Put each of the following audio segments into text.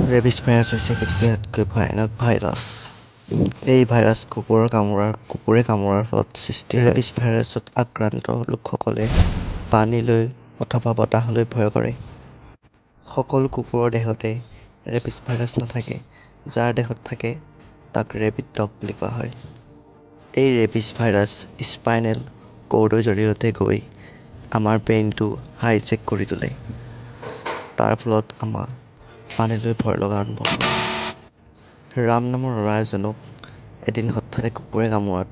Rabies virus হৈছে পৃথিৱীৰ আটাইতকৈ ভয়ানক ভাইৰাছ। এই ভাইৰাছ কুকুৰে কামোৰাৰ ফলত সৃষ্টি হয়। ৰেবিছ ভাইৰাছত আক্ৰান্ত লোকসকলে পানীলৈ অথবা বতাহলৈ ভয় কৰে। সকলো কুকুৰৰ দেহতে ৰেবিছ ভাইৰাছ নাথাকে। যাৰ দেহত থাকে তাক ৰেবিড ডগ বুলি কোৱা হয়। এই ৰেবিছ ভাইৰাছ স্পাইনেল কৰ্ডৰ জৰিয়তে গৈ আমাৰ ব্ৰেইনটো হাইজেক কৰি তোলে। তাৰ ফলত আমাৰ পানীলৈ ভয় লগা আৰম্ভ হয়। ৰাম নামৰ ল'ৰা এজনক এদিন হঠাতে কুকুৰে কামোৰাত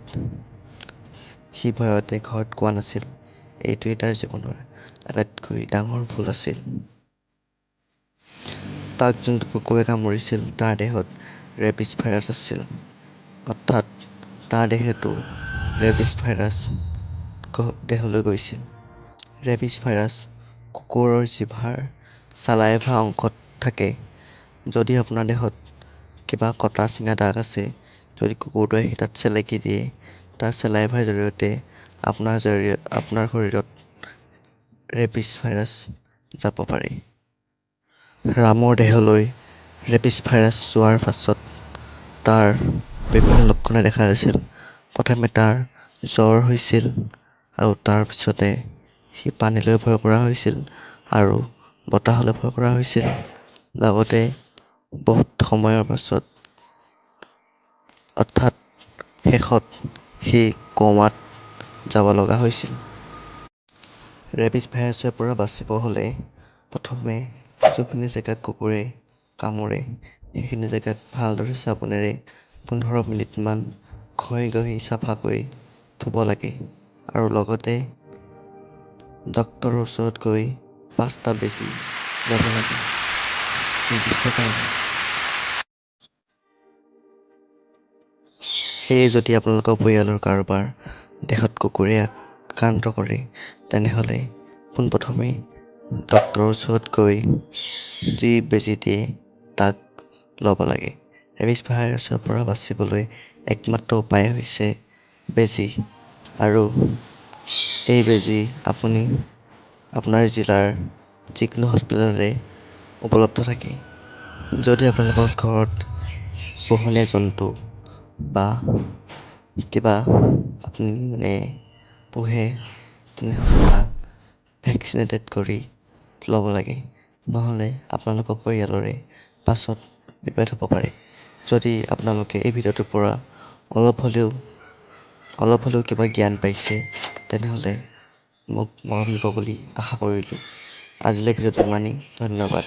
সি ভয়তে ঘৰত কোৱা নাছিল। এইটোৱেই তাৰ জীৱনৰ আটাইতকৈ ডাঙৰ ভুল আছিল। তাক যোনটো কুকুৰে কামুৰিছিল তাৰ দেহত ৰেবিছ ভাইৰাছ আছিল। অৰ্থাৎ তাৰ দেহতো ৰেবিছ ভাইৰাছ দেহলৈ গৈছিল। ৰেবিছ ভাইৰাছ কুকুৰৰ জিভাৰ চালাইভা অংশত থাকে। যদি আপোনাৰ দেহত কিবা কটা চিঙা দাগ আছে, যদি কুকুৰটোৱে আহি তাত চেলেকি দিয়ে, তাৰ চেলাইভাৰ জৰিয়তে আপোনাৰ শৰীৰত ৰেবিছ ভাইৰাছ যাব পাৰে। ৰামৰ দেহলৈ ৰেবিছ ভাইৰাছ যোৱাৰ পাছত তাৰ বিভিন্ন লক্ষণে দেখা দিছিল। প্ৰথমে তাৰ জ্বৰ হৈছিল আৰু তাৰ পিছতে সি পানীলৈ ভয় কৰা হৈছিল আৰু বতাহলৈ ভয় কৰা হৈছিল। লগতে বহুত সময়ৰ পাছত অৰ্থাৎ শেষত সি ক'মাত যাব লগা হৈছিল। ৰেবিছ ভাইৰাছৰ পৰা বাচিব হ'লে প্ৰথমে যোনখিনি জেগাত কুকুৰে কামোৰে সেইখিনি জেগাত ভালদৰে চাবোনেৰে 15 মিনিটমান ঘঁহি চাফাকৈ ধুব লাগে আৰু লগতে ডক্তৰৰ ওচৰত গৈ 5টা বেজী ল'ব লাগে নিৰ্দিষ্ট টাইমত। সেয়ে যদি আপোনালোকৰ পৰিয়ালৰ কাৰোবাৰ দেহত কুকুৰে আক্ৰান্ত কৰে তেনেহ'লে পোনপ্ৰথমে ডক্তৰৰ ওচৰত গৈ যি বেজী দিয়ে তাক ল'ব লাগে। ৰেবিছ ভাইৰাছৰ পৰা বাচিবলৈ একমাত্ৰ উপায় হৈছে বেজী আৰু এই বেজী আপুনি আপোনাৰ জিলাৰ যিকোনো হস্পিটেলতে উপলব্ধ থাকে। যদি আপোনালোকৰ ঘৰত পোহনীয়া জন্তু বা কিবা আপুনি পোহে তেনেহ'লে তাক ভেকচিনেটেড কৰি ল'ব লাগে। নহ'লে আপোনালোকৰ পৰিয়ালৰে পাছত বিপদ হ'ব পাৰে। যদি আপোনালোকে এই ভিডিঅ'টোৰ পৰা অলপ হ'লেও কিবা জ্ঞান পাইছে তেনেহ'লে মোক মৰম দিব বুলি আশা কৰিলোঁ। আজিলৈ ভিডিঅ'টো ইমানেই। ধন্যবাদ।